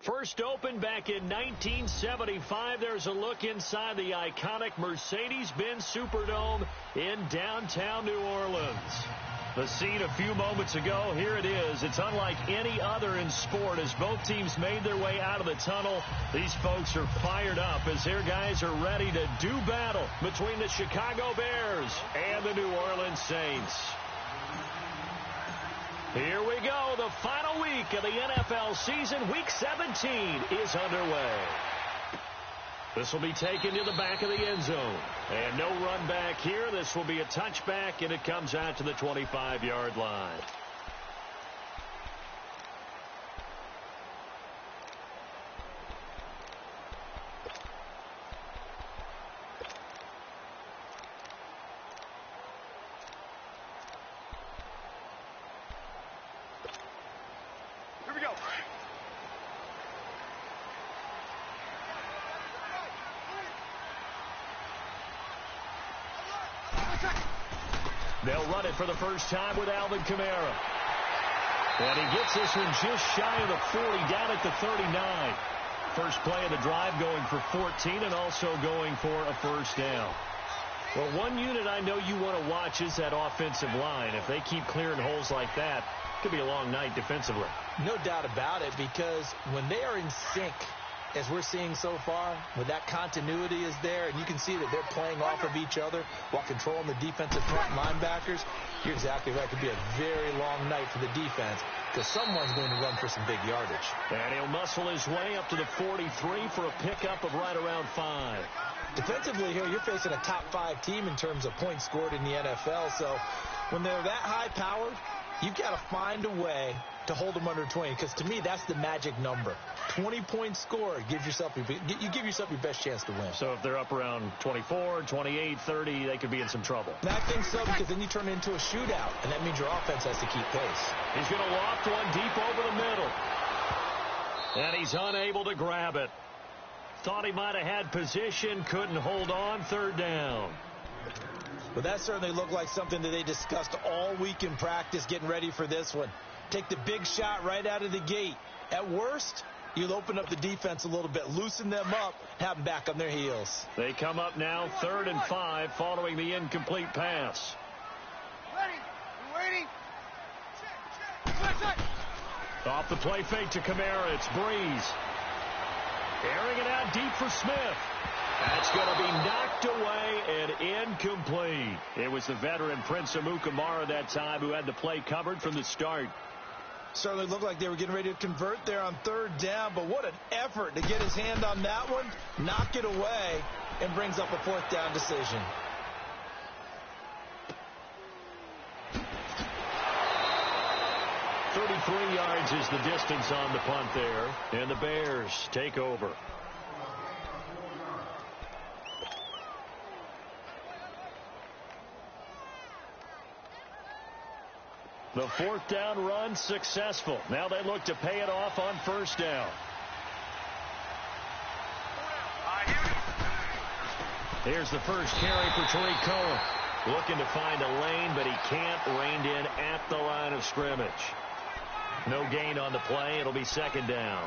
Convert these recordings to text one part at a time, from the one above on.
First opened back in 1975, there's a look inside the iconic Mercedes-Benz Superdome in downtown New Orleans. The scene a few moments ago, here it is. It's unlike any other in sport as both teams made their way out of the tunnel. These folks are fired up as their guys are ready to do battle between the Chicago Bears and the New Orleans Saints. Here we go. The final week of the NFL season. Week 17 is underway. This will be taken to the back of the end zone. And no run back here. This will be a touchback, and it comes out to the 25-yard line. They'll run it for the first time with Alvin Kamara. And he gets this one just shy of the 40, down at the 39. First play of the drive going for 14 and also going for a first down. Well, one unit I know you want to watch is that offensive line. If they keep clearing holes like that, it could be a long night defensively. No doubt about it, because when they are in sync, as we're seeing so far, when that continuity is there, and you can see that they're playing off of each other while controlling the defensive front linebackers, you're exactly right. It could be a very long night for the defense because someone's going to run for some big yardage. And he'll muscle his way up to the 43 for a pickup of right around 5. Defensively here, you're facing a top-5 team in terms of points scored in the NFL, so when they're that high-powered, you've got to find a way to hold them under 20, because to me, that's the magic number. 20 points scored, you give yourself your best chance to win. So if they're up around 24, 28, 30, they could be in some trouble. And I think so, because then you turn it into a shootout, and that means your offense has to keep pace. He's going to loft one deep over the middle. And he's unable to grab it. Thought he might have had position, couldn't hold on, third down. Well, that certainly looked like something that they discussed all week in practice getting ready for this one. Take the big shot right out of the gate. At worst, you'll open up the defense a little bit, loosen them up, have them back on their heels. They come up now 3rd and 5 following the incomplete pass. Waiting. Off the play fake to Kamara, it's Breeze. Airing it out deep for Smith. That's going to be knocked away and incomplete. It was the veteran Prince Amukamara that time who had the play covered from the start. Certainly looked like they were getting ready to convert there on 3rd down, but what an effort to get his hand on that one, knock it away, and brings up a 4th down decision. .33 yards is the distance on the punt there, and the Bears take over. The 4th down run successful. Now they look to pay it off on 1st down. Here's the first carry for Tariq Cohen. Looking to find a lane, but he can't. Reined in at the line of scrimmage. No gain on the play. It'll be 2nd down.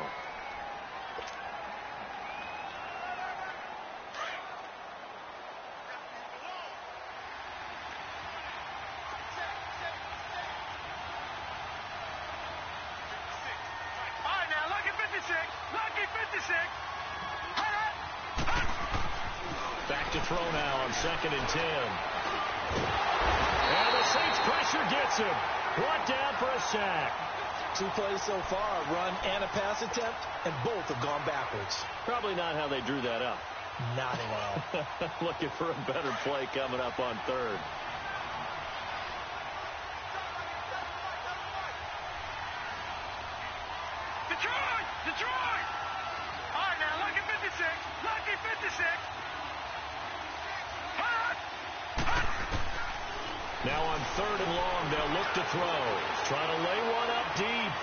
Back to throw now on 2nd and 10. And the Saints pressure gets him. Brought down for a sack. 2 plays so far, a run and a pass attempt, and both have gone backwards. Probably not how they drew that up. Not at all. Looking for a better play coming up on 3rd. Detroit! All right, now, lucky 56. Lucky 56. Now on 3rd and long, they'll look to throw. Trying to lay one up deep.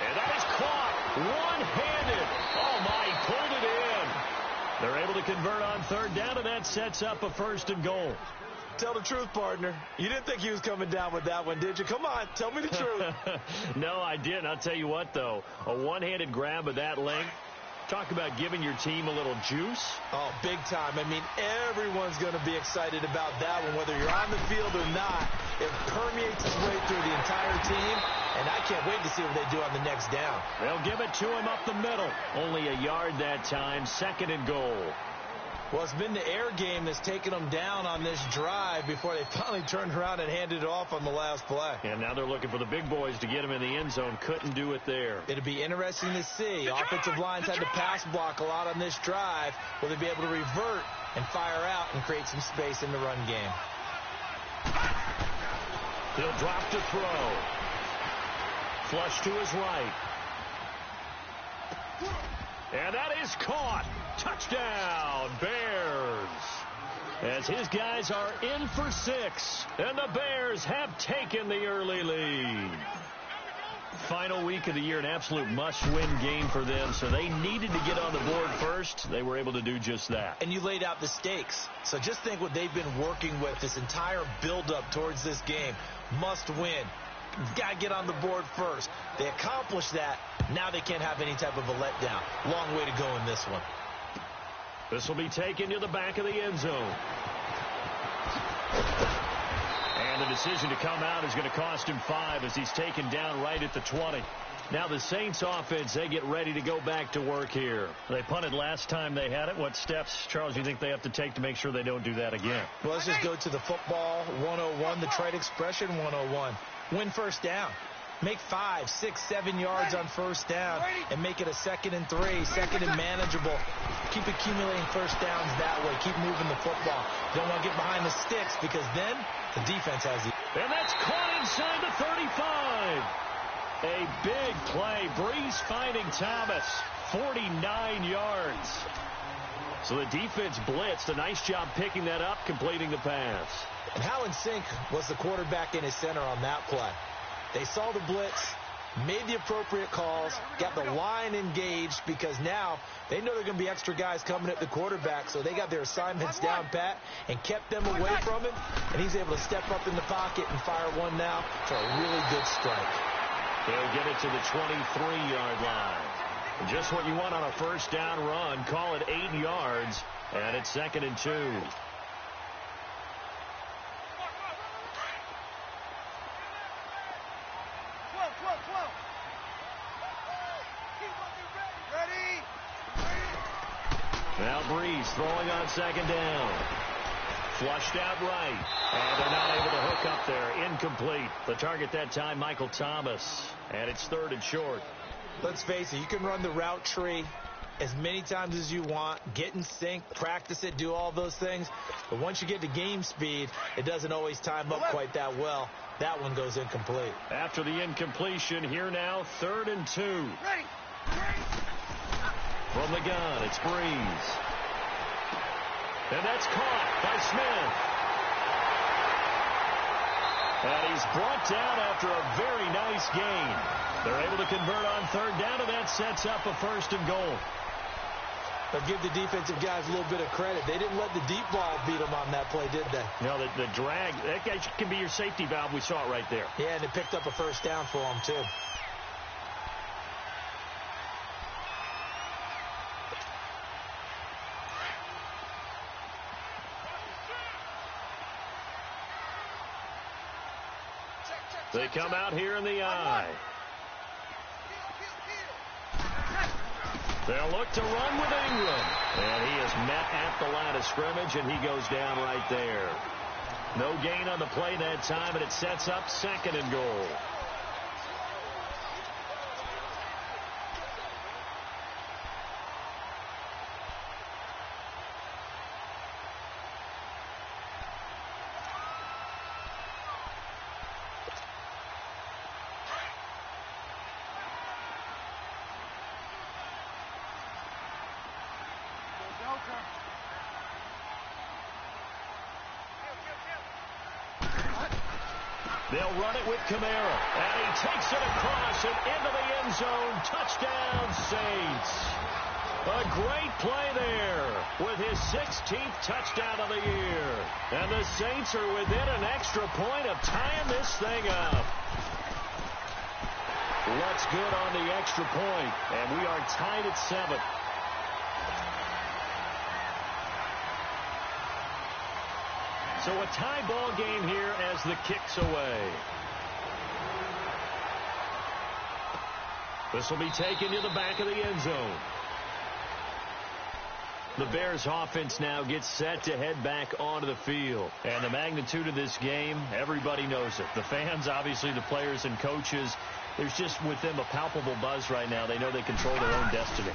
And that is caught one-handed. Oh, my, he pulled it in. They're able to convert on 3rd down, and that sets up a 1st and goal. Tell the truth, partner. You didn't think he was coming down with that one, did you? Come on, tell me the truth. No, I didn't. I'll tell you what, though. A one-handed grab of that length. Talk about giving your team a little juice. Oh, big time. I mean, everyone's going to be excited about that one, whether you're on the field or not. It permeates its way through the entire team, and I can't wait to see what they do on the next down. They'll give it to him up the middle. Only a yard that time, 2nd and goal. Well, it's been the air game that's taken them down on this drive before they finally turned around and handed it off on the last play. And now they're looking for the big boys to get him in the end zone. Couldn't do it there. It'll be interesting to see. Offensive lines had to pass block a lot on this drive. Will they be able to revert and fire out and create some space in the run game? He'll drop to throw. Flush to his right. And that is caught. Touchdown, Bears. As his guys are in for 6. And the Bears have taken the early lead. Final week of the year, an absolute must-win game for them. So they needed to get on the board first. They were able to do just that. And you laid out the stakes. So just think what they've been working with this entire build-up towards this game. Must win. Got to get on the board first. They accomplished that. Now they can't have any type of a letdown. Long way to go in this one. This will be taken to the back of the end zone. And the decision to come out is going to cost him 5 as he's taken down right at the 20. Now the Saints offense, they get ready to go back to work here. They punted last time they had it. What steps, Charles, do you think they have to take to make sure they don't do that again? Well, let's just go to the football 101, the trade expression 101. Win first down. Make 5, 6, 7 yards on first down and make it a 2nd and 3, 2nd and manageable. Keep accumulating first downs that way. Keep moving the football. You don't want to get behind the sticks because then the defense has the... And that's caught inside the 35. A big play. Breeze finding Thomas. 49 yards. So the defense blitzed. A nice job picking that up, completing the pass. And how in sync was the quarterback in his center on that play? They saw the blitz, made the appropriate calls, got the line engaged because now they know there are going to be extra guys coming at the quarterback, so they got their assignments down pat and kept them away from him, and he's able to step up in the pocket and fire one now for a really good strike. They'll get it to the 23-yard line. Just what you want on a first down run. Call it 8 yards, and it's 2nd and 2. Now Breeze throwing on 2nd down. Flushed out right. And they're not able to hook up there. Incomplete. The target that time, Michael Thomas. And it's 3rd and short. Let's face it, you can run the route tree as many times as you want, get in sync, practice it, do all those things. But once you get to game speed, it doesn't always time up quite that well. That one goes incomplete. After the incompletion, here now, 3rd and 2. Ready. From the gun, it's Breeze. And that's caught by Smith. And he's brought down after a very nice gain. They're able to convert on 3rd down, and that sets up a 1st and goal. But give the defensive guys a little bit of credit. They didn't let the deep ball beat them on that play, did they? No, the drag, that guy can be your safety valve. We saw it right there. Yeah, and they picked up a first down for them, too. They come out here in the eye. They'll look to run with Ingram. And he is met at the line of scrimmage, and he goes down right there. No gain on the play that time, and it sets up 2nd and goal. They'll run it with Kamara, and he takes it across and into the end zone. Touchdown, Saints. A great play there with his 16th touchdown of the year. And the Saints are within an extra point of tying this thing up. What's good on the extra point? And we are tied at 7. So a tie ball game here as the kick's away. This will be taken to the back of the end zone. The Bears offense now gets set to head back onto the field. And the magnitude of this game, everybody knows it. The fans, obviously the players and coaches, there's just with them a palpable buzz right now. They know they control their own destiny.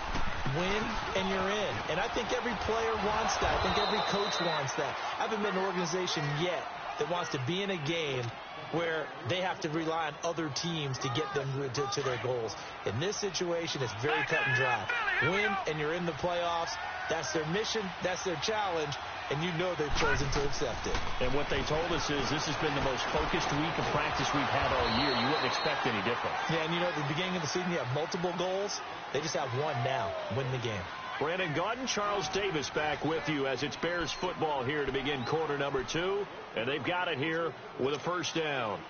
Win and you're in. And I think every player wants that. I think every coach wants that. I haven't been an organization yet that wants to be in a game where they have to rely on other teams to get them to their goals. In this situation, it's very cut and dry. Win and you're in the playoffs. That's their mission. That's their challenge. And you know they've chosen to accept it. And what they told us is this has been the most focused week of practice we've had all year. You wouldn't expect any different. Yeah, and you know, at the beginning of the season, you have multiple goals. They just have one now. Win the game. Brandon Gaudin, Charles Davis back with you as it's Bears football here to begin quarter number 2. And they've got it here with a first down.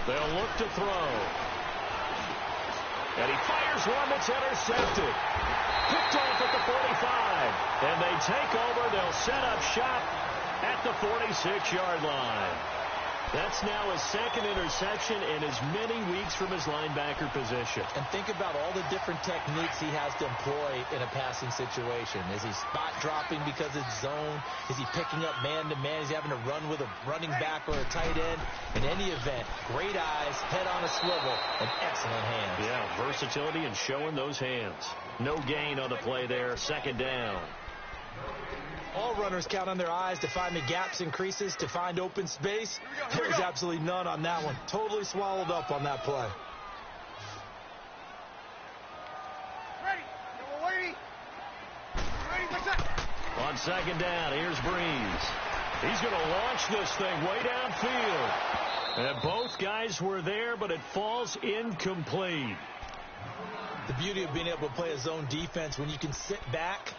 They'll look to throw. And he fires one that's intercepted. Picked off at the 45. And they take over. They'll set up shop at the 46-yard line. That's now his second interception in as many weeks from his linebacker position. And think about all the different techniques he has to employ in a passing situation. Is he spot dropping because it's zone? Is he picking up man-to-man? Is he having to run with a running back or a tight end? In any event, great eyes, head on a swivel, and excellent hands. Yeah, versatility and showing those hands. No gain on the play there. Second down. All runners count on their eyes to find the gaps and creases, to find open space. There was absolutely none on that one. Totally swallowed up on that play. On second down, here's Breeze. He's going to launch this thing way downfield. And both guys were there, but it falls incomplete. The beauty of being able to play a zone defense when you can sit back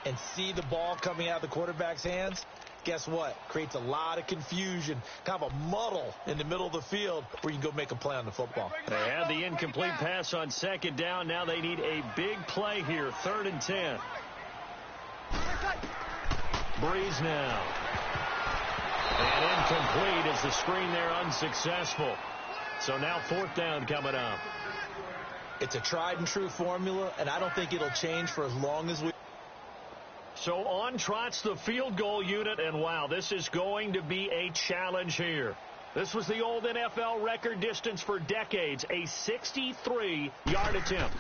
and see the ball coming out of the quarterback's hands, guess what? Creates a lot of confusion, kind of a muddle in the middle of the field where you can go make a play on the football. They had the incomplete pass on second down. Now they need a big play here, 3rd and 10. Breeze now. And incomplete as the screen there unsuccessful. So now 4th down coming up. It's a tried and true formula, and I don't think it'll change for as long as we... So on trots the field goal unit, and wow, this is going to be a challenge here. This was the old NFL record distance for decades, a 63-yard attempt.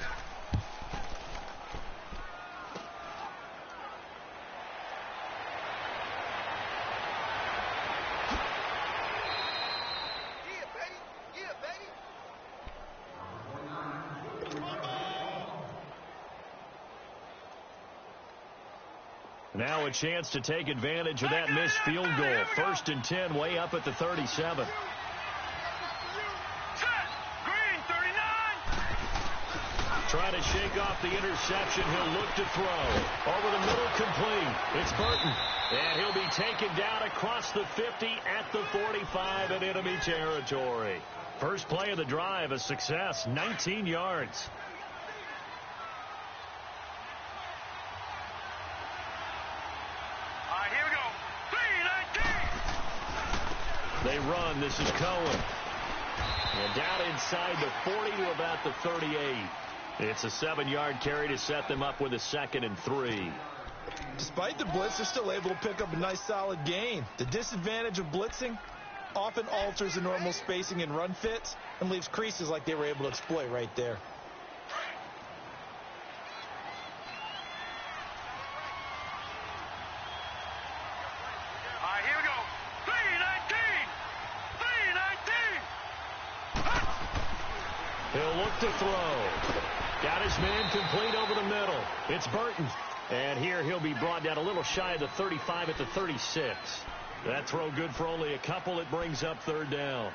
Now a chance to take advantage of that missed field goal. 1st and 10, way up at the 37. Trying to shake off the interception. He'll look to throw. Over the middle, complete. It's Burton. And he'll be taken down across the 50 at the 45 in enemy territory. First play of the drive, a success, 19 yards. They run. This is Cohen. And down inside the 40 to about the 38. It's a 7-yard carry to set them up with a 2nd and 3. Despite the blitz, they're still able to pick up a nice solid gain. The disadvantage of blitzing often alters the normal spacing and run fits and leaves creases like they were able to exploit right there. He'll look to throw. Got his man complete over the middle. It's Burton. And here he'll be brought down a little shy of the 35 at the 36. That throw good for only a couple. It brings up third down.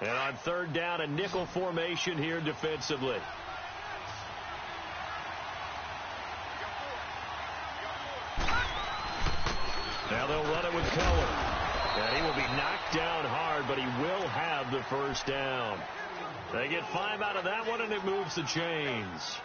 And on third down, a nickel formation here defensively. Now they'll run it with Keller. And he will be knocked down hard, but he will have the first down. They get 5 out of that one, and it moves the chains.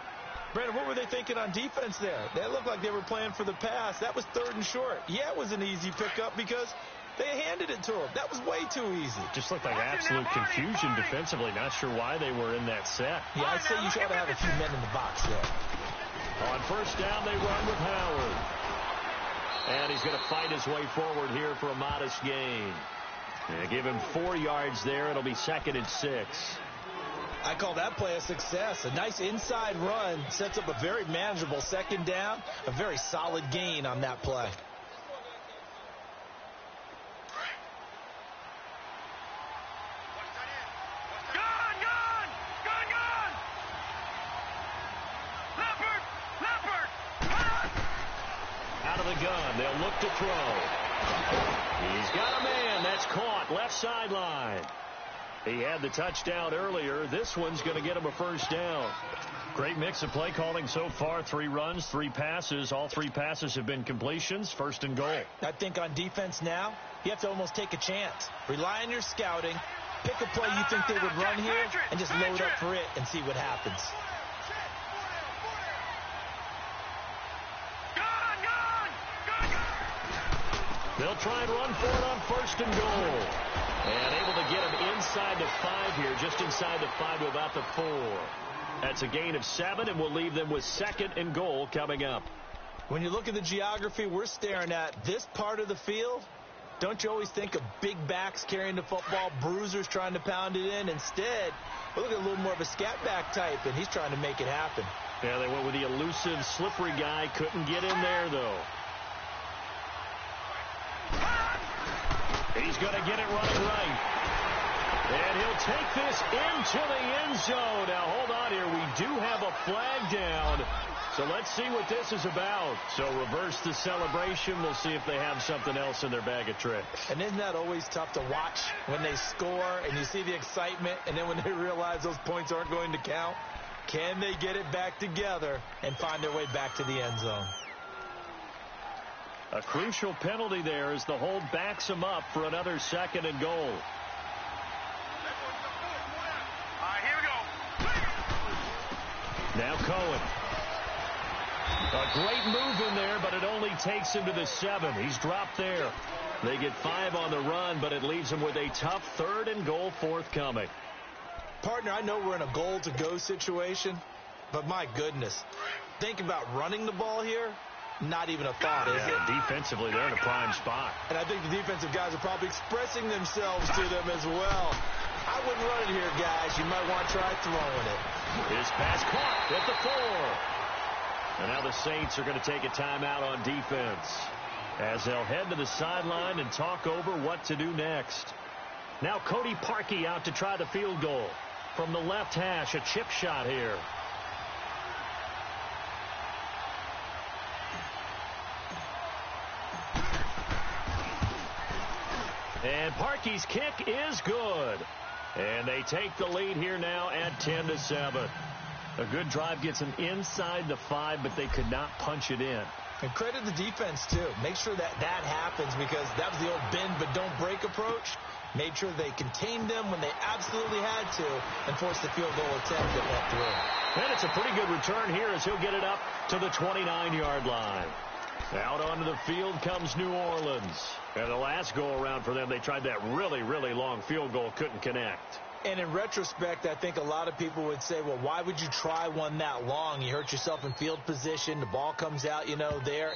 Brandon, what were they thinking on defense there? They looked like they were playing for the pass. That was 3rd and short. Yeah, it was an easy pickup because they handed it to him. That was way too easy. Just looked like absolute confusion defensively. Not sure why they were in that set. Yeah, I'd say you should have a few men in the box there. On first down, they run with Howard. And he's going to fight his way forward here for a modest gain. And give him 4 yards there. It'll be 2nd and 6. I call that play a success. A nice inside run sets up a very manageable 2nd down. A very solid gain on that play. Gun. They'll look to throw. He's got a man. That's caught. Left sideline. He had the touchdown earlier. This one's going to get him a first down. Great mix of play calling so far. 3 runs, 3 passes. All 3 passes have been completions. 1st and goal. I think on defense now, you have to almost take a chance. Rely on your scouting. Pick a play you think they would run here and just load up for it and see what happens. They'll try and run for it on 1st and goal. And able to get him inside the 5 here, just inside the 5 to about the 4. That's a gain of 7, and we'll leave them with 2nd and goal coming up. When you look at the geography we're staring at, this part of the field, don't you always think of big backs carrying the football, bruisers trying to pound it in? Instead, we look at a little more of a scat back type, and he's trying to make it happen. Yeah, they went with the elusive, slippery guy. Couldn't get in there, though. He's going to get it running right. And he'll take this into the end zone. Now, hold on here. We do have a flag down. So let's see what this is about. So reverse the celebration. We'll see if they have something else in their bag of tricks. And isn't that always tough to watch when they score and you see the excitement, and then when they realize those points aren't going to count? Can they get it back together and find their way back to the end zone? A crucial penalty there as the hold backs him up for another 2nd and goal. Here we go. Now Cohen. A great move in there, but it only takes him to the 7. He's dropped there. They get 5 on the run, but it leaves them with a tough 3rd and goal forthcoming. Partner, I know we're in a goal-to-go situation, but my goodness, think about running the ball here. Not even a thought, is it? Defensively, they're in a prime spot. And I think the defensive guys are probably expressing themselves to them as well. I wouldn't run it here, guys. You might want to try throwing it. His pass caught at the 4. And now the Saints are going to take a timeout on defense as they'll head to the sideline and talk over what to do next. Now Cody Parkey out to try the field goal. From the left hash, a chip shot here. And Parkey's kick is good. And they take the lead here now at 10-7. A good drive gets them inside the 5, but they could not punch it in. And credit the defense, too. Make sure that happens, because that was the old bend but don't break approach. Made sure they contained them when they absolutely had to and forced the field goal attempt that went through. And it's a pretty good return here as he'll get it up to the 29-yard line. Out onto the field comes New Orleans. And the last go-around for them, they tried that really, really long field goal, couldn't connect. And in retrospect, I think a lot of people would say, well, why would you try one that long? You hurt yourself in field position. The ball comes out, there.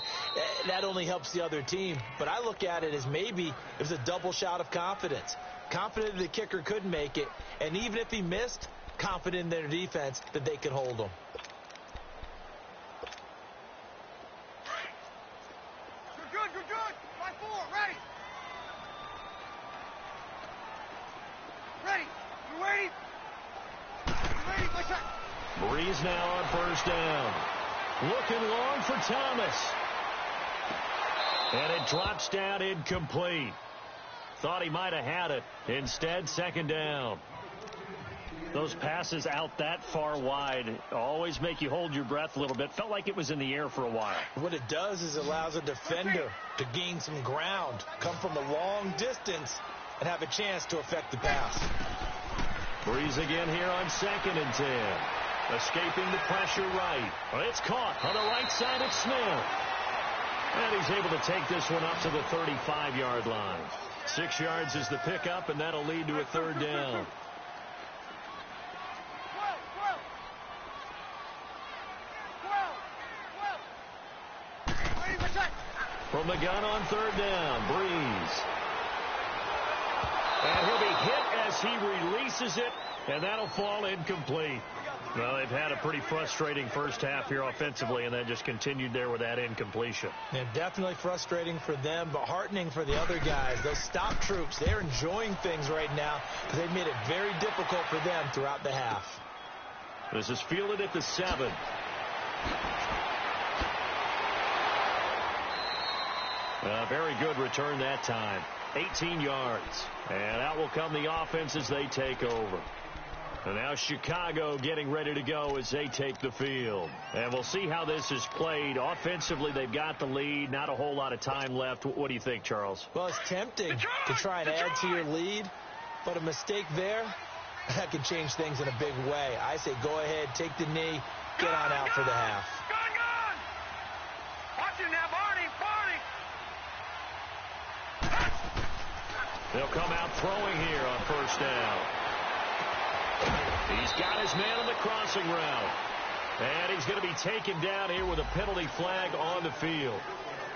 That only helps the other team. But I look at it as maybe it was a double shot of confidence. Confident the kicker could make it. And even if he missed, confident in their defense that they could hold him. Breeze now on first down. Looking long for Thomas. And it drops down incomplete. Thought he might have had it. Instead, second down. Those passes out that far wide always make you hold your breath a little bit. Felt like it was in the air for a while. What it does is it allows a defender to gain some ground, come from a long distance, and have a chance to affect the pass. Breeze again here on 2nd and 10. Escaping the pressure right. It's caught on the right side of Smith. And he's able to take this one up to the 35-yard line. 6 yards is the pickup, and that'll lead to a third down. From the gun on third down, Breeze. And he'll be hit as he releases it, and that'll fall incomplete. Well, they've had a pretty frustrating first half here offensively, and then just continued there with that incompletion. Yeah, definitely frustrating for them, but heartening for the other guys. Those stop troops, they're enjoying things right now because they've made it very difficult for them throughout the half. This is fielded at the 7. A very good return that time. 18 yards. And out will come the offense as they take over. And now Chicago getting ready to go as they take the field. And we'll see how this is played. Offensively, they've got the lead. Not a whole lot of time left. What do you think, Charles? Well, it's tempting to try and add to your lead, but a mistake there, that can change things in a big way. I say go ahead, take the knee, get on out for the half. Watch it now, Barney. They'll come out throwing here on first down. He's got his man on the crossing route. And he's going to be taken down here with a penalty flag on the field.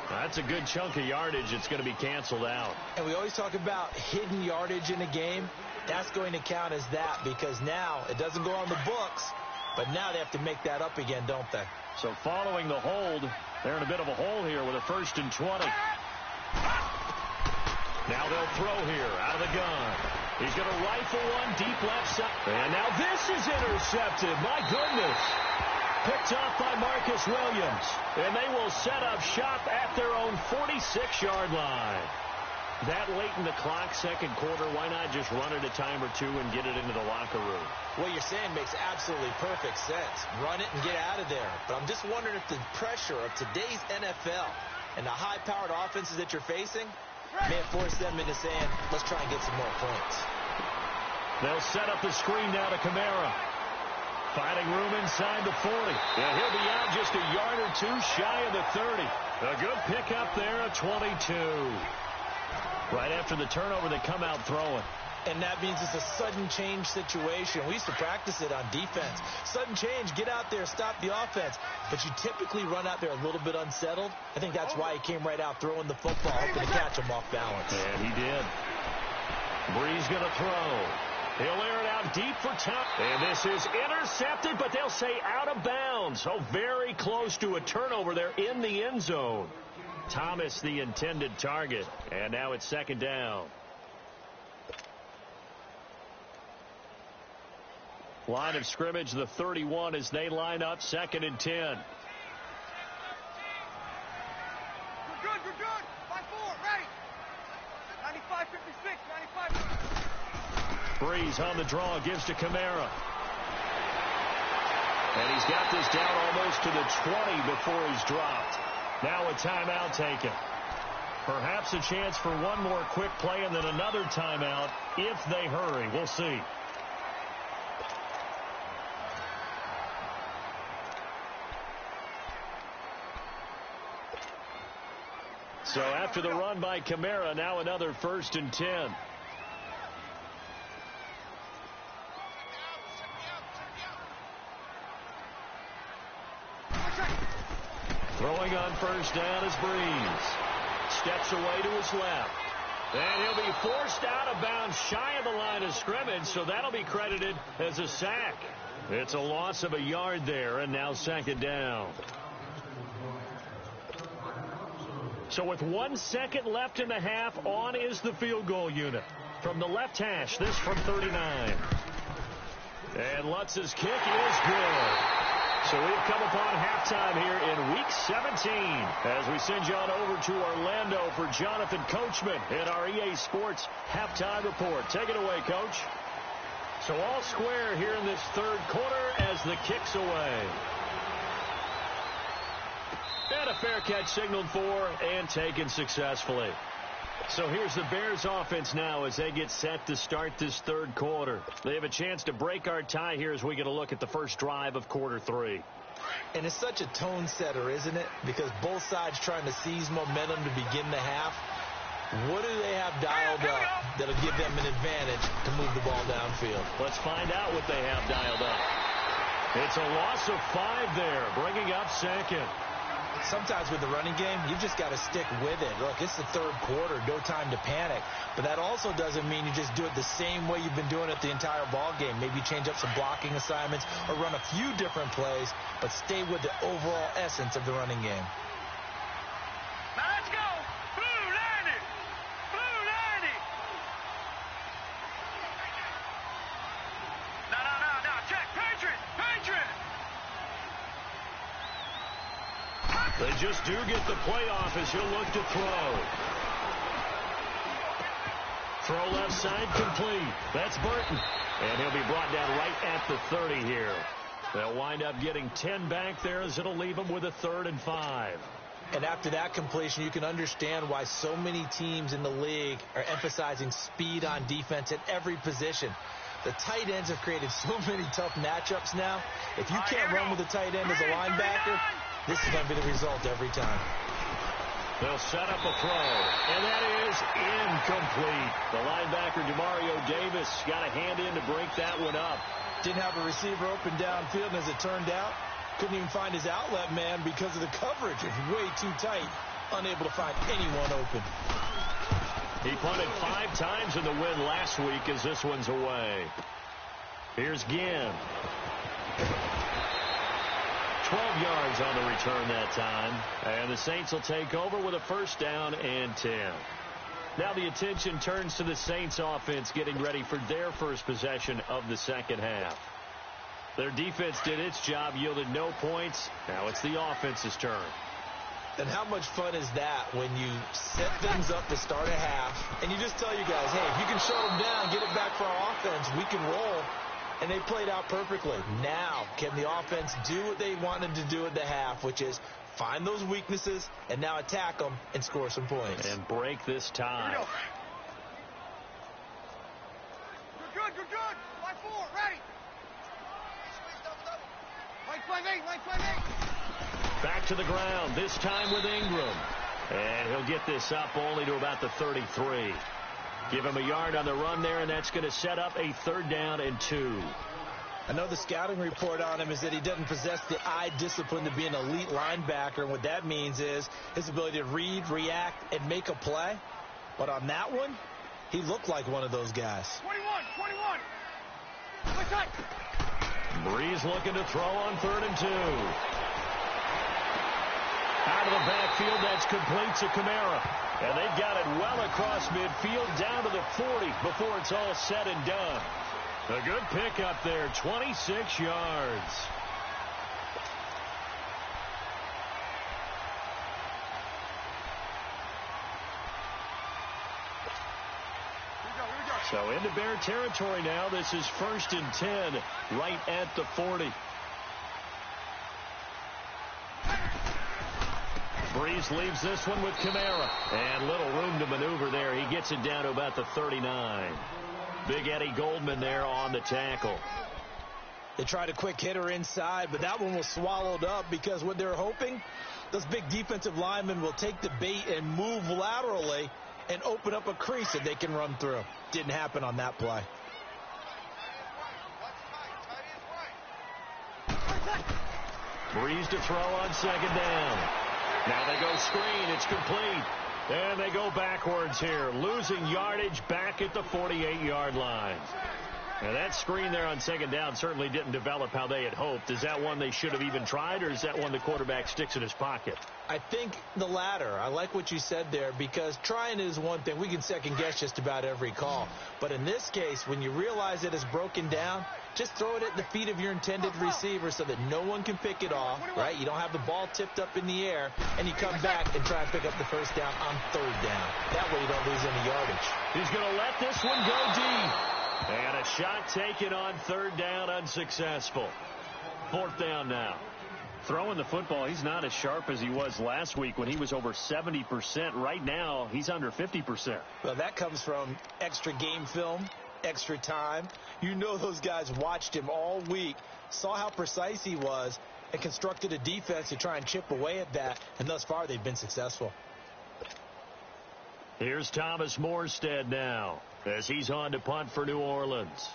That's a good chunk of yardage. It's going to be canceled out. And we always talk about hidden yardage in a game. That's going to count as that because now it doesn't go on the books, but now they have to make that up again, don't they? So following the hold, they're in a bit of a hole here with a 1st and 20. Now they'll throw here out of the gun. He's going to rifle one deep left side. And now this is intercepted. My goodness. Picked off by Marcus Williams. And they will set up shop at their own 46-yard line. That late in the clock, second quarter, why not just run it a time or two and get it into the locker room? What you're saying makes absolutely perfect sense. Run it and get out of there. But I'm just wondering if the pressure of today's NFL and the high-powered offenses that you're facing may have forced them into saying, let's try and get some more points. They'll set up the screen now to Kamara. Finding room inside the 40. And he'll be out just a yard or two shy of the 30. A good pickup there at 22. Right after the turnover, they come out throwing. And that means it's a sudden change situation. We used to practice it on defense. Sudden change, get out there, stop the offense. But you typically run out there a little bit unsettled. I think that's why he came right out throwing the football, hoping to catch him off balance. And he did. Breeze going to throw. He'll air it out deep for Tom. And this is intercepted, but they'll say out of bounds. So very close to a turnover there in the end zone. Thomas the intended target. And now it's second down. Line of scrimmage, the 31 as they line up 2nd and 10. We're good. 5-4, ready. 95, 56, 95. Breeze on the draw, gives to Kamara. And he's got this down almost to the 20 before he's dropped. Now a timeout taken. Perhaps a chance for one more quick play and then another timeout if they hurry. We'll see. So after the run by Kamara, now another 1st and 10. Throwing on first down is Breeze. Steps away to his left. And he'll be forced out of bounds shy of the line of scrimmage, so that'll be credited as a sack. It's a loss of a yard there, and now 2nd down. So with 1 second left in the half, on is the field goal unit. From the left hash, this from 39. And Lutz's kick is good. So we've come upon halftime here in Week 17 as we send you on over to Orlando for Jonathan Coachman in our EA Sports Halftime Report. Take it away, Coach. So all square here in this third quarter as the kick's away. And a fair catch signaled for and taken successfully. So here's the Bears offense now as they get set to start this third quarter. They have a chance to break our tie here as we get a look at the first drive of quarter three. And it's such a tone setter, isn't it? Because both sides trying to seize momentum to begin the half. What do they have dialed up that'll give them an advantage to move the ball downfield? Let's find out what they have dialed up. It's a loss of 5 there, bringing up second. Sometimes with the running game, you've just got to stick with it. Look, it's the third quarter, no time to panic. But that also doesn't mean you just do it the same way you've been doing it the entire ball game. Maybe change up some blocking assignments or run a few different plays, but stay with the overall essence of the running game. Now let's go. Blue 90. Blue 90. No. Check. Patriot. Patriot. They just do get the playoff as he'll look to throw. Throw left side complete. That's Burton. And he'll be brought down right at the 30 here. They'll wind up getting 10 back there as it'll leave them with a 3rd and 5. And after that completion, you can understand why so many teams in the league are emphasizing speed on defense at every position. The tight ends have created so many tough matchups now. If you can't run with a tight end as a linebacker, this is going to be the result every time. They'll set up a throw, and that is incomplete. The linebacker, Demario Davis, got a hand in to break that one up. Didn't have a receiver open downfield, and as it turned out, couldn't even find his outlet man because of the coverage. It's way too tight, unable to find anyone open. He punted 5 times in the win last week as this one's away. Here's Ginn. 12 yards on the return that time. And the Saints will take over with a 1st down and 10. Now the attention turns to the Saints offense getting ready for their first possession of the second half. Their defense did its job, yielded no points. Now it's the offense's turn. And how much fun is that when you set things up to start a half and you just tell you guys, hey, if you can shut them down, get it back for our offense, we can roll. And they played out perfectly. Now, can the offense do what they wanted to do at the half, which is find those weaknesses and now attack them and score some points. And break this tie. You're good. Line 4, ready. Line 5-8. Back to the ground, this time with Ingram. And he'll get this up only to about the 33. Give him a yard on the run there, and that's going to set up a 3rd down and 2. I know the scouting report on him is that he doesn't possess the eye discipline to be an elite linebacker. And what that means is his ability to read, react, and make a play. But on that one, he looked like one of those guys. 21. Play tight. Breeze looking to throw on 3rd and 2. Out of the backfield, that's complete to Kamara. And they've got it well across midfield down to the 40 before it's all said and done. A good pickup there, 26 yards. So into Bear territory now. This is 1st and 10 right at the 40. Breeze leaves this one with Kamara. And little room to maneuver there. He gets it down to about the 39. Big Eddie Goldman there on the tackle. They tried a quick hitter inside, but that one was swallowed up because what they're hoping, those big defensive linemen will take the bait and move laterally and open up a crease that they can run through. Didn't happen on that play. Breeze to throw on 2nd down. Now they go screen. It's complete. And they go backwards here, losing yardage back at the 48-yard line. Now that screen there on second down certainly didn't develop how they had hoped. Is that one they should have even tried, or is that one the quarterback sticks in his pocket? I think the latter. I like what you said there, because trying is one thing. We can second guess just about every call. But in this case, when you realize it is broken down, just throw it at the feet of your intended receiver so that no one can pick it off, right? You don't have the ball tipped up in the air, and you come back and try and pick up the first down on third down. That way you don't lose any yardage. He's going to let this one go deep. And a shot taken on third down, unsuccessful. Fourth down now. Throwing the football, he's not as sharp as he was last week when he was over 70%. Right now, he's under 50%. Well, that comes from extra game film, extra time. You know those guys watched him all week, saw how precise he was, and constructed a defense to try and chip away at that. And thus far, they've been successful. Here's Thomas Morstead now as he's on to punt for New Orleans.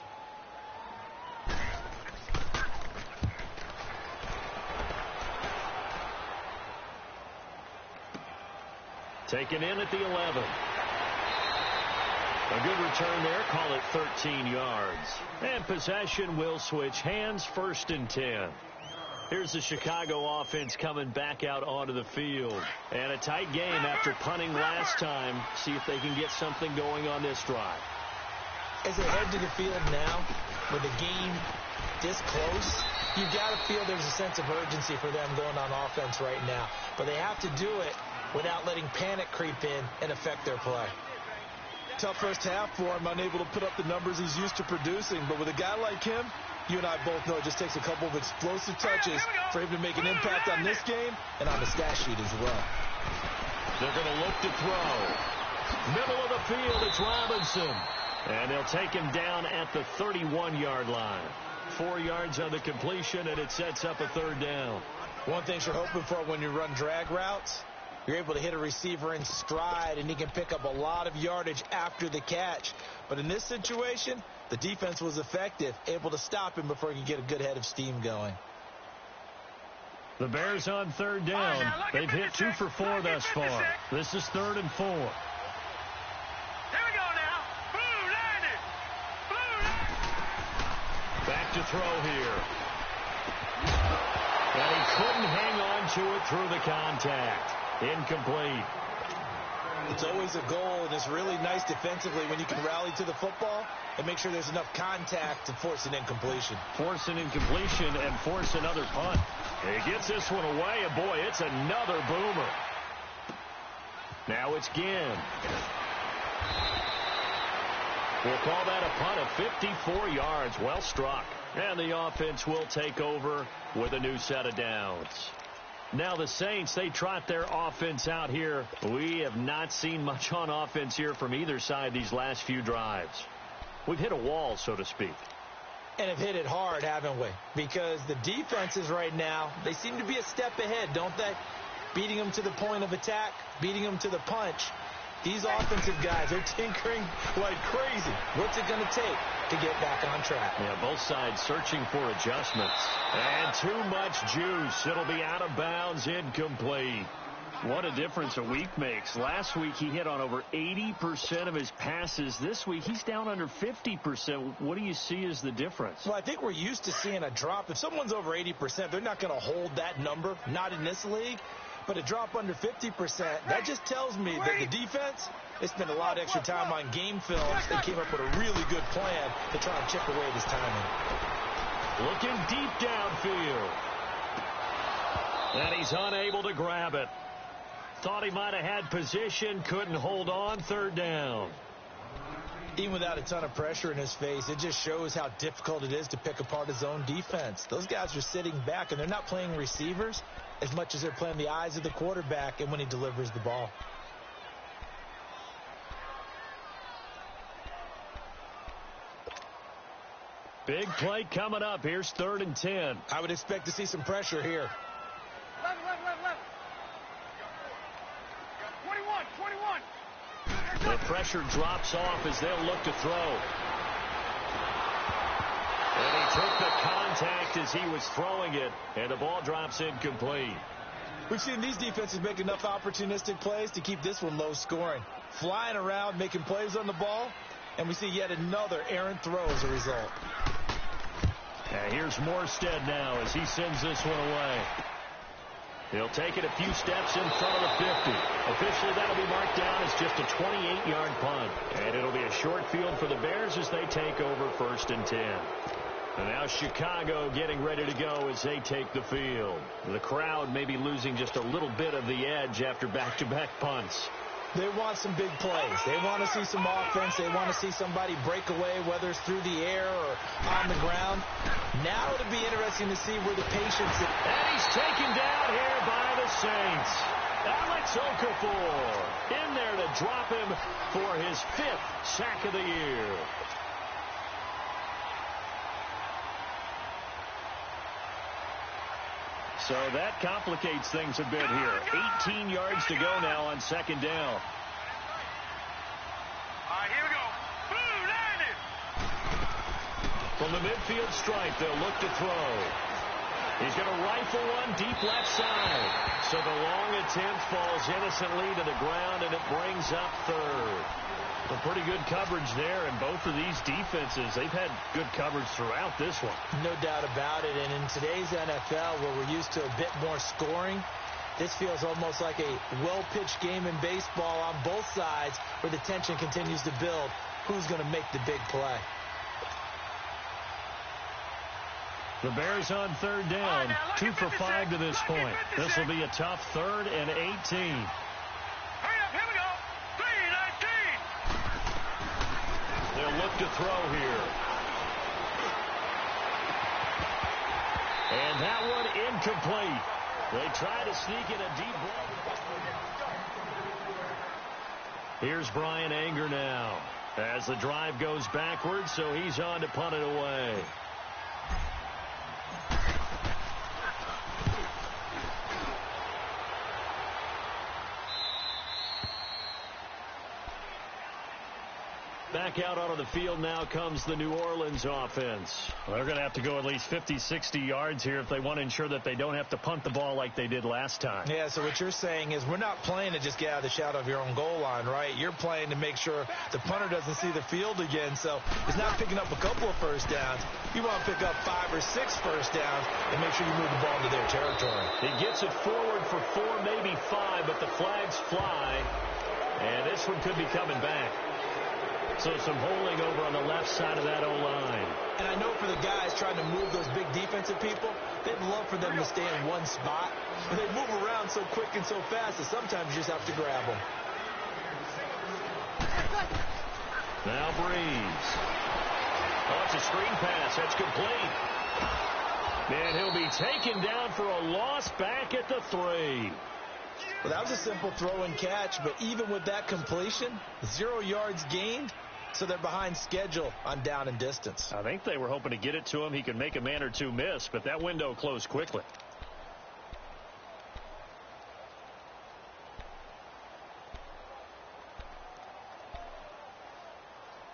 Taken in at the 11. A good return there. Call it 13 yards. And possession will switch hands, 1st and 10. Here's the Chicago offense coming back out onto the field. And a tight game after punting last time. See if they can get something going on this drive. As they head to the field now, with the game this close, you've got to feel there's a sense of urgency for them going on offense right now. But they have to do it without letting panic creep in and affect their play. Tough first half for him, unable to put up the numbers he's used to producing. But with a guy like him, you and I both know it just takes a couple of explosive touches for him to make an impact on this game and on the stat sheet as well. They're going to look to throw. Middle of the field, it's Robinson. And they'll take him down at the 31-yard line. 4 yards on the completion, and it sets up a third down. One thing you're hoping for when you run drag routes, you're able to hit a receiver in stride, and he can pick up a lot of yardage after the catch. But in this situation, the defense was effective, able to stop him before he could get a good head of steam going. The Bears on third down. They've hit 2 for 4 thus far. This is 3rd and 4. Here we go now. Blue landed. Back to throw here. And he couldn't hang on to it through the contact. Incomplete. It's always a goal, and it's really nice defensively when you can rally to the football and make sure there's enough contact to force an incompletion. Force an incompletion and force another punt. He gets this one away, and boy, it's another boomer. Now it's Ginn. We'll call that a punt of 54 yards. Well struck. And the offense will take over with a new set of downs. Now the Saints, they trot their offense out here. We have not seen much on offense here from either side these last few drives. We've hit a wall, so to speak. And have hit it hard, haven't we? Because the defenses right now, they seem to be a step ahead, don't they? Beating them to the point of attack, beating them to the punch. These offensive guys are tinkering like crazy. What's it going to take to get back on track? Yeah, both sides searching for adjustments. And too much juice. It'll be out of bounds, incomplete. What a difference a week makes. Last week he hit on over 80% of his passes. This week he's down under 50%. What do you see as the difference? Well, I think we're used to seeing a drop. If someone's over 80%, they're not going to hold that number, not in this league. But a drop under 50%, that just tells me that the defense, they spent a lot of extra time on game films. They came up with a really good plan to try and chip away this timing. Looking deep downfield. And he's unable to grab it. Thought he might have had position, couldn't hold on, third down. Even without a ton of pressure in his face, it just shows how difficult it is to pick apart his own defense. Those guys are sitting back, and they're not playing receivers as much as they're playing the eyes of the quarterback and when he delivers the ball. Big play coming up. Here's 3rd and 10. I would expect to see some pressure here. 21. The pressure drops off as they'll look to throw. And he took the contact as he was throwing it, and the ball drops incomplete. We've seen these defenses make enough opportunistic plays to keep this one low scoring. Flying around, making plays on the ball, And we see yet another errant throw as a result. And here's Morstead now as he sends this one away. He'll take it a few steps in front of the 50. Officially, that'll be marked down as just a 28-yard punt. And it'll be a short field for the Bears as they take over 1st and 10. And now Chicago getting ready to go as they take the field. The crowd may be losing just a little bit of the edge after back-to-back punts. They want some big plays. They want to see some offense. They want to see somebody break away, whether it's through the air or on the ground. Now it'll be interesting to see where the patience is. And he's taken down here by the Saints. Alex Okafor in there to drop him for his 5th sack of the year. So that complicates things a bit here. 18 yards to go now on 2nd down. All right, here we go. Blue, there it is. From the midfield stripe, they'll look to throw. He's going to rifle one deep left side. So the long attempt falls innocently to the ground, and it brings up 3rd. A pretty good coverage there, and both of these defenses, they've had good coverage throughout this one. No doubt about it, and in today's NFL, where we're used to a bit more scoring, this feels almost like a well-pitched game in baseball on both sides where the tension continues to build. Who's going to make the big play? The Bears on 3rd down, 2 for 5 to this point. This will be a tough 3rd and 18. Hurry up, here we go. 3-19. They'll look to throw here. And that one incomplete. They try to sneak in a deep ball. Here's Brian Anger now as the drive goes backwards, so he's on to punt it away. Back out onto the field now comes the New Orleans offense. Well, they're going to have to go at least 50, 60 yards here if they want to ensure that they don't have to punt the ball like they did last time. Yeah, so what you're saying is we're not playing to just get out of the shadow of your own goal line, right? You're playing to make sure the punter doesn't see the field again. So it's not picking up a couple of first downs. You want to pick up 5 or 6 first downs and make sure you move the ball into their territory. He gets it forward for 4, maybe 5, but the flags fly. And this one could be coming back. So some holding over on the left side of that O-line. And I know for the guys trying to move those big defensive people, they'd love for them to stay in one spot. But they move around so quick and so fast that sometimes you just have to grab them. Now Breeze. Oh, it's a screen pass. That's complete. And he'll be taken down for a loss back at the 3. Well, that was a simple throw and catch, but even with that completion, 0 yards gained, so they're behind schedule on down and distance. I think they were hoping to get it to him. He could make a man or two miss, but that window closed quickly.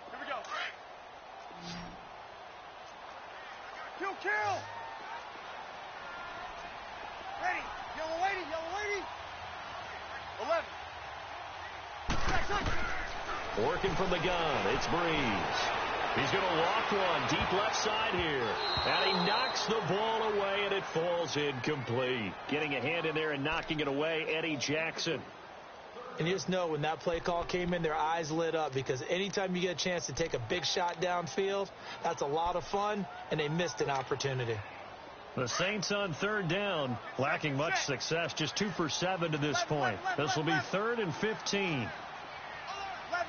Here we go. Kill. Ready. Yellow lady. 11. Working from the gun, it's Breeze. He's going to walk one deep left side here. And he knocks the ball away, and it falls incomplete. Getting a hand in there and knocking it away, Eddie Jackson. And you just know when that play call came in, their eyes lit up, because anytime you get a chance to take a big shot downfield, that's a lot of fun, and they missed an opportunity. The Saints on 3rd down, lacking much success, just 2 for 7 to this point. This will be 3rd and 15. 11.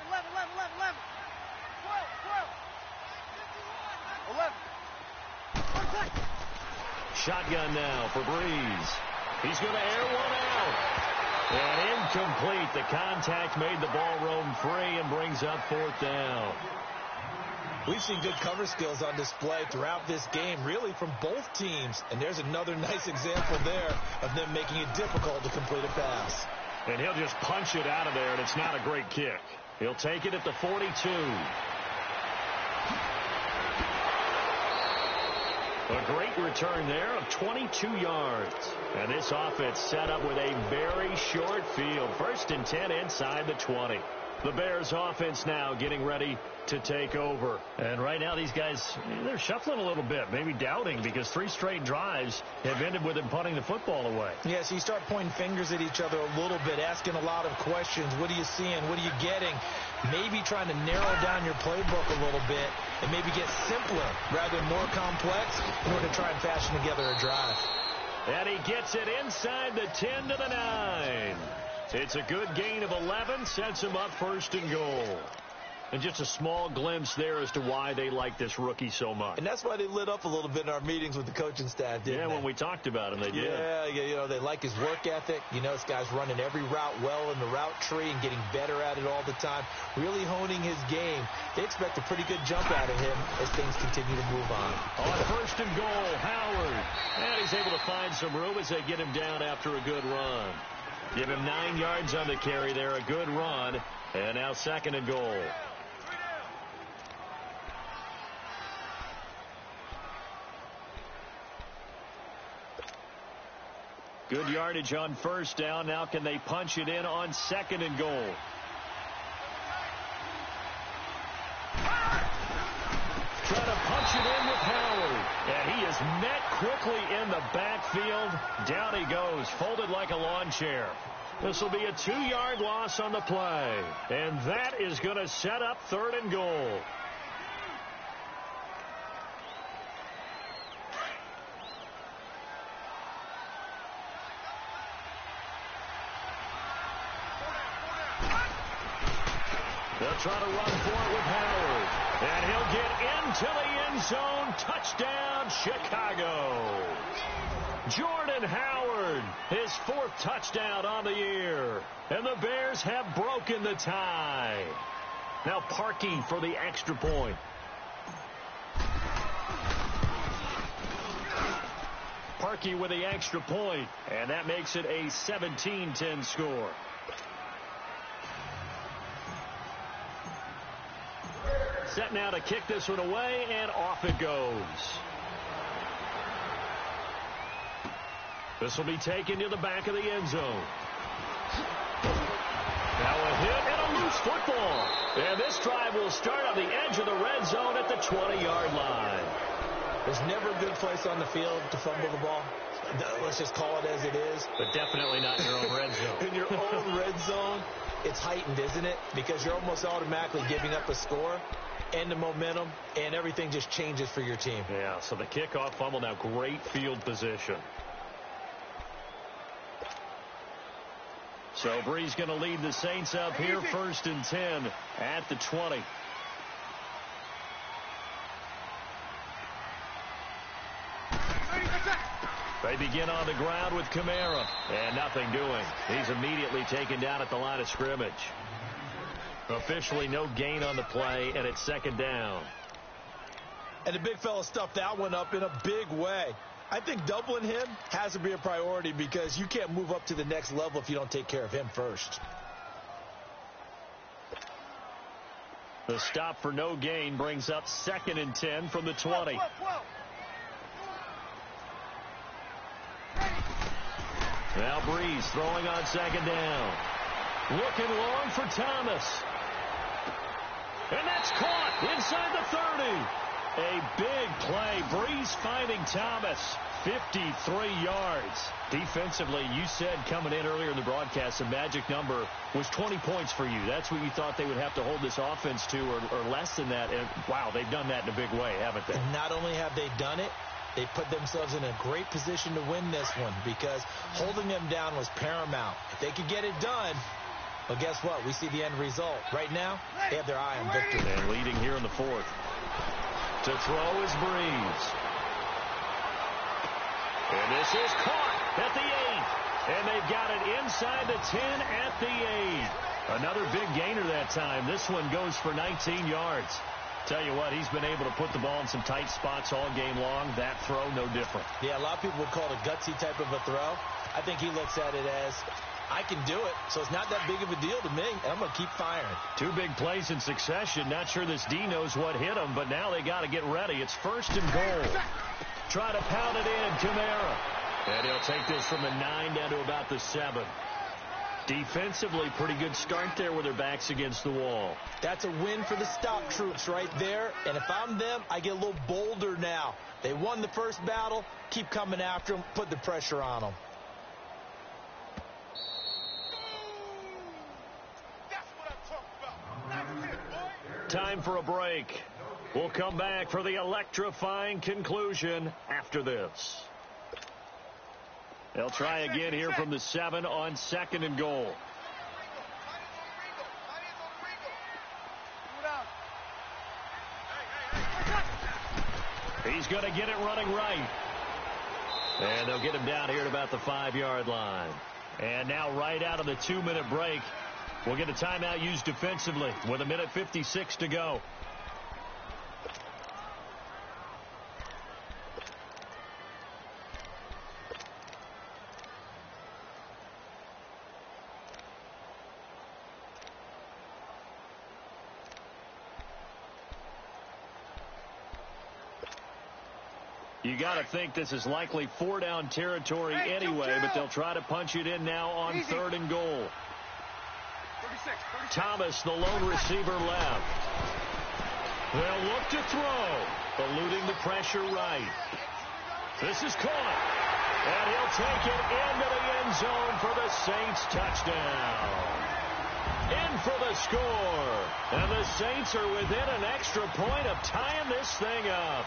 12. Shotgun now for Breeze. He's going to air one out. And incomplete. The contact made the ball roam free and brings up 4th down. We've seen good cover skills on display throughout this game, really from both teams. And there's another nice example there of them making it difficult to complete a pass. And he'll just punch it out of there, and it's not a great kick. He'll take it at the 42. A great return there of 22 yards. And this offense set up with a very short field. 1st and 10 inside the 20. The Bears offense now getting ready to take over. And right now these guys, they're shuffling a little bit, maybe doubting, because 3 straight drives have ended with them punting the football away. Yeah, so you start pointing fingers at each other a little bit, asking a lot of questions. What are you seeing? What are you getting? Maybe trying to narrow down your playbook a little bit and maybe get simpler rather than more complex in order to try and fashion together a drive. And he gets it inside the 10 to the 9. It's a good gain of 11, sets him up 1st and goal. And just a small glimpse there as to why they like this rookie so much. And that's why they lit up a little bit in our meetings with the coaching staff, didn't they? Yeah, when we talked about him, they did. Yeah, you know, they like his work ethic. You know, this guy's running every route well in the route tree and getting better at it all the time, really honing his game. They expect a pretty good jump out of him as things continue to move on. On 1st and goal, Howard. And he's able to find some room as they get him down after a good run. Give him 9 yards on the carry there, a good run. And now 2nd and goal. Good yardage on 1st down. Now can they punch it in on 2nd and goal? Trying to punch it in with Howard. And he is met quickly in the backfield. Down he goes, folded like a lawn chair. This will be a 2-yard loss on the play. And that is going to set up 3rd and goal. They'll try to run for it with Howard. And he'll get into the end zone. Touchdown, Chicago. Jordan Howard, his 4th touchdown on the year. And the Bears have broken the tie. Now Parkey for the extra point. Parkey with the extra point. And that makes it a 17-10 score. Set now to kick this one away, and off it goes. This will be taken to the back of the end zone. Now a hit and a loose football. And this drive will start on the edge of the red zone at the 20-yard line. There's never a good place on the field to fumble the ball. Let's just call it as it is. But definitely not in your own red zone. In your own red zone, it's heightened, isn't it? Because you're almost automatically giving up a score and the momentum, and everything just changes for your team. Yeah, so the kickoff fumble, now great field position. So Brees going to lead the Saints up here, 1st and 10 at the 20. They begin on the ground with Kamara, and nothing doing. He's immediately taken down at the line of scrimmage. Officially no gain on the play, and it's 2nd down. And the big fella stuffed that one up in a big way. I think doubling him has to be a priority because you can't move up to the next level if you don't take care of him first. The stop for no gain brings up 2nd and 10 from the 20. Now Brees throwing on 2nd down. Looking long for Thomas. And that's caught inside the 30. A big play. Brees finding Thomas. 53 yards. Defensively, you said coming in earlier in the broadcast, the magic number was 20 points for you. That's what you thought they would have to hold this offense to, or less than that. And, wow, they've done that in a big way, haven't they? And not only have they done it, they put themselves in a great position to win this one because holding them down was paramount. If they could get it done, well, guess what? We see the end result. Right now, they have their eye on victory. And leading here in the 4th. To throw is Brees. And this is caught at the 8. And they've got it inside the 10 at the 8. Another big gainer that time. This one goes for 19 yards. Tell you what, he's been able to put the ball in some tight spots all game long. That throw, no different. Yeah, a lot of people would call it a gutsy type of a throw. I think he looks at it as, I can do it, so it's not that big of a deal to me, and I'm going to keep firing. 2 big plays in succession. Not sure this D knows what hit him, but now they got to get ready. It's 1st and goal. Try to pound it in, Kamara. And he'll take this from the 9 down to about the 7. Defensively, pretty good start there with their backs against the wall. That's a win for the stout troops right there. And if I'm them, I get a little bolder now. They won the first battle. Keep coming after them. Put the pressure on them. That's what I'm talking about. That's it, boy. Time for a break. We'll come back for the electrifying conclusion after this. They'll try again here from the 7 on 2nd and goal. He's going to get it running right. And they'll get him down here at about the 5-yard line. And now right out of the 2-minute break, we'll get a timeout used defensively with 1:56 to go. You got to think this is likely 4-down territory anyway, but they'll try to punch it in now on 3rd and goal. 36. Thomas, the lone receiver, left. They'll look to throw, eluding the pressure right. This is caught, and he'll take it into the end zone for the Saints touchdown. In for the score, and the Saints are within an extra point of tying this thing up.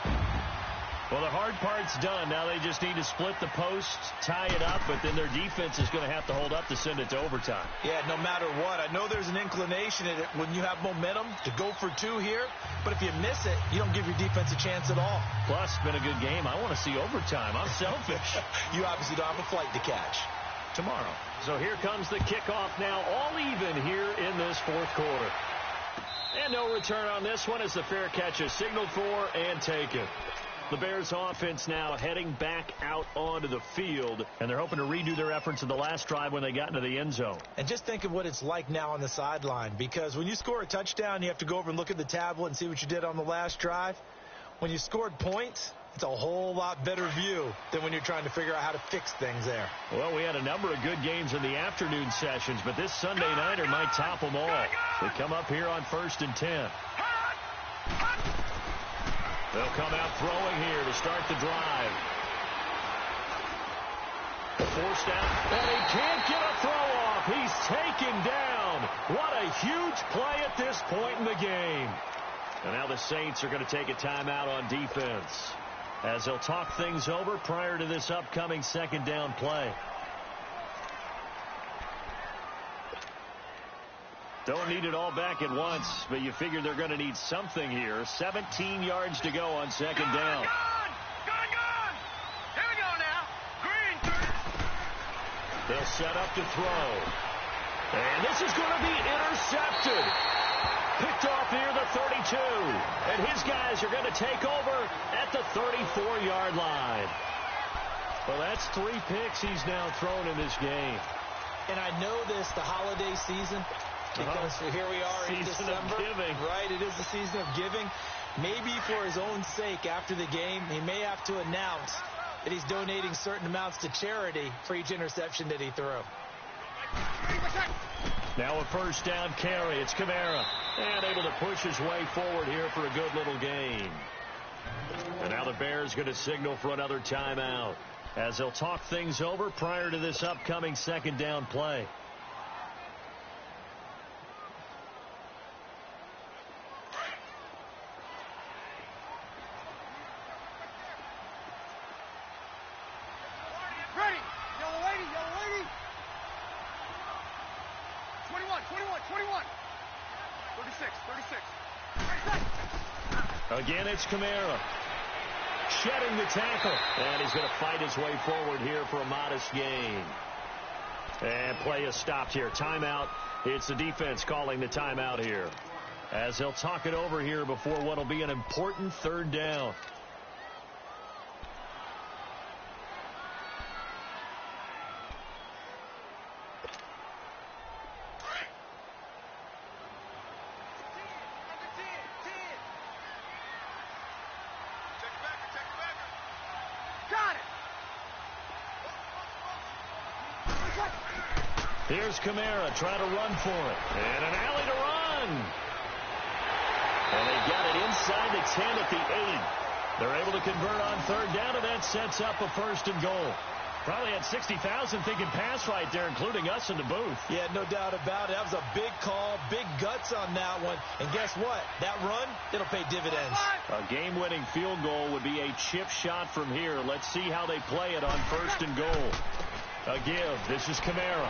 Well, the hard part's done. Now they just need to split the posts, tie it up, but then their defense is going to have to hold up to send it to overtime. Yeah, no matter what. I know there's an inclination in it when you have momentum to go for 2 here, but if you miss it, you don't give your defense a chance at all. Plus, it's been a good game. I want to see overtime. I'm selfish. You obviously don't have a flight to catch. Tomorrow. So here comes the kickoff now, all even here in this 4th quarter. And no return on this one as the fair catch is signaled for and taken. The Bears offense now heading back out onto the field, and they're hoping to redo their efforts in the last drive when they got into the end zone. And just think of what it's like now on the sideline, because when you score a touchdown, you have to go over and look at the tablet and see what you did on the last drive. When you scored points, it's a whole lot better view than when you're trying to figure out how to fix things there. Well, we had a number of good games in the afternoon sessions, but this Sunday nighter might top them all. They come up here on 1st and 10. They'll come out throwing here to start the drive. Forced out, and he can't get a throw off. He's taken down. What a huge play at this point in the game. And now the Saints are going to take a timeout on defense as they'll talk things over prior to this upcoming 2nd down play. Don't need it all back at once, but you figure they're going to need something here. 17 yards to go on 2nd down. Gone! Here we go now. Green. They'll set up to throw. And this is going to be intercepted. Picked off near the 32. And his guys are going to take over at the 34-yard line. Well, that's 3 picks he's now thrown in this game. And I know this, the holiday season, because here we are in Season December. of giving. Right, it is the season of giving. Maybe for his own sake after the game, he may have to announce that he's donating certain amounts to charity for each interception that he threw. Now a 1st down carry. It's Kamara. And able to push his way forward here for a good little gain. And now the Bears going to signal for another timeout as they'll talk things over prior to this upcoming 2nd down play. Ready. Yellow lady. 21. 36. Again, it's Kamara. Shedding the tackle. And he's going to fight his way forward here for a modest gain. And play is stopped here. Timeout. It's the defense calling the timeout here, as they'll talk it over here before what will be an important 3rd down. Here's Kamara trying to run for it. And an alley to run. And they got it inside the 10 at the 8. They're able to convert on third down, and that sets up a 1st and goal. Probably had 60,000 thinking pass right there, including us in the booth. Yeah, no doubt about it. That was a big call, big guts on that one. And guess what? That run, it'll pay dividends. A game-winning field goal would be a chip shot from here. Let's see how they play it on 1st and goal. A give. This is Kamara.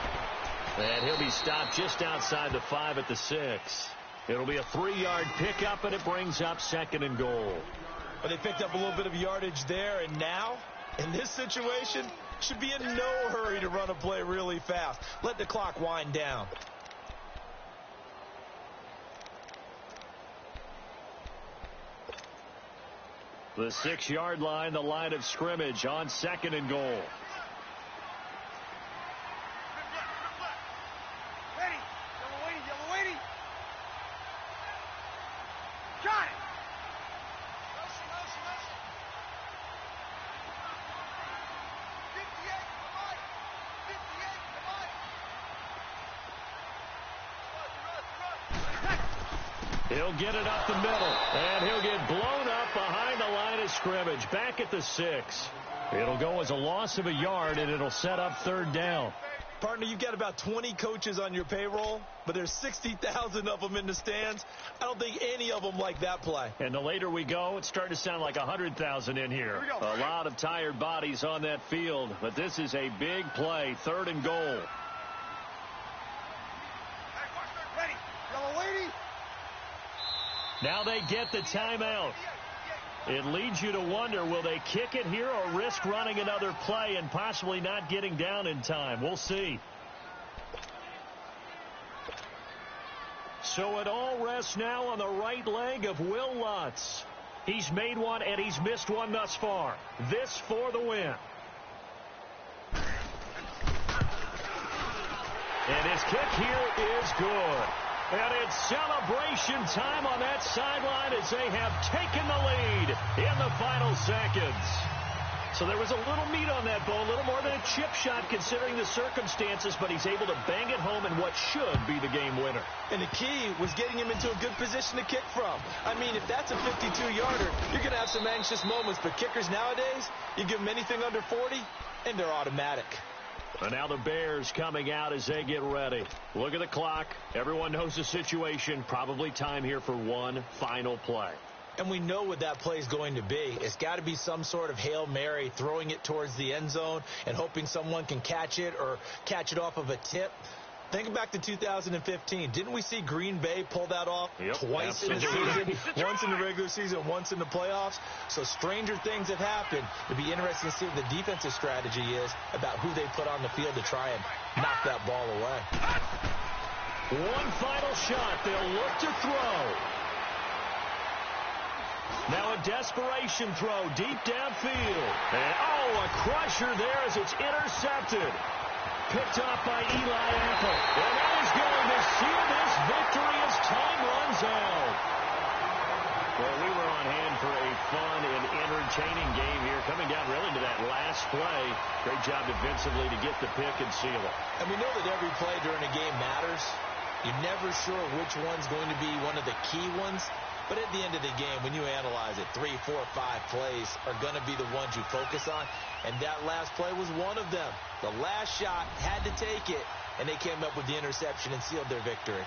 And he'll be stopped just outside the 5 at the 6. It'll be a 3-yard pickup, and it brings up 2nd and goal. But they picked up a little bit of yardage there, and now, in this situation, should be in no hurry to run a play really fast. Let the clock wind down. The 6-yard line, the line of scrimmage on 2nd and goal. Ready. Yellow waiting. Got it. Motion. 58, come on. 58, come on. He'll get it up the middle, and he'll get blown up behind the line of scrimmage, back at the 6. It'll go as a loss of a yard, and it'll set up 3rd down. Partner, you've got about 20 coaches on your payroll, but there's 60,000 of them in the stands. I don't think any of them like that play. And the later we go, it's starting to sound like 100,000 in here. A lot of tired bodies on that field, but this is a big play, 3rd and goal. Ready. Yellow waiting. Now they get the timeout. It leads you to wonder, will they kick it here or risk running another play and possibly not getting down in time? We'll see. So it all rests now on the right leg of Will Lutz. He's made one and he's missed one thus far. This for the win. And his kick here is good. And it's celebration time on that sideline as they have taken the lead in the final seconds. So there was a little meat on that bone, a little more than a chip shot considering the circumstances, but he's able to bang it home in what should be the game winner. And the key was getting him into a good position to kick from. I mean, if that's a 52-yarder, you're going to have some anxious moments, but kickers nowadays, you give them anything under 40, and they're automatic. And now the Bears coming out as they get ready. Look at the clock. Everyone knows the situation. Probably time here for one final play. And we know what that play is going to be. It's got to be some sort of Hail Mary, throwing it towards the end zone and hoping someone can catch it or catch it off of a tip. Think back to 2015. Didn't we see Green Bay pull that off twice in the season? Once in the regular season, once in the playoffs. So stranger things have happened. It'd be interesting to see what the defensive strategy is about who they put on the field to try and knock that ball away. One final shot. They'll look to throw. Now a desperation throw deep downfield. And, a crusher there as it's intercepted. Picked off by Eli Apple. And that is going to seal this victory as time runs out. Well, we were on hand for a fun and entertaining game here, coming down really to that last play. Great job defensively to get the pick and seal it. And we know that every play during a game matters. You're never sure which one's going to be one of the key ones. But at the end of the game, when you analyze it, 3, 4, 5 plays are going to be the ones you focus on. And that last play was one of them. The last shot had to take it, and they came up with the interception and sealed their victory.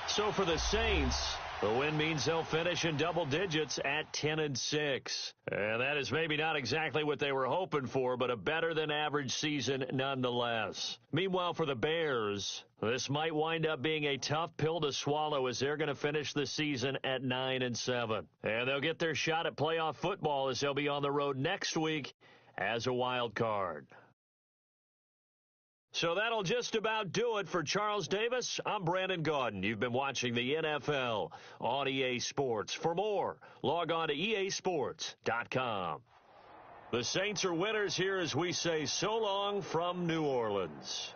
So for the Saints, the win means they'll finish in double digits at 10-6. And that is maybe not exactly what they were hoping for, but a better than average season nonetheless. Meanwhile, for the Bears, this might wind up being a tough pill to swallow as they're going to finish the season at 9-7. And they'll get their shot at playoff football as they'll be on the road next week as a wild card. So that'll just about do it for Charles Davis. I'm Brandon Gaudin. You've been watching the NFL on EA Sports. For more, log on to easports.com. The Saints are winners here as we say so long from New Orleans.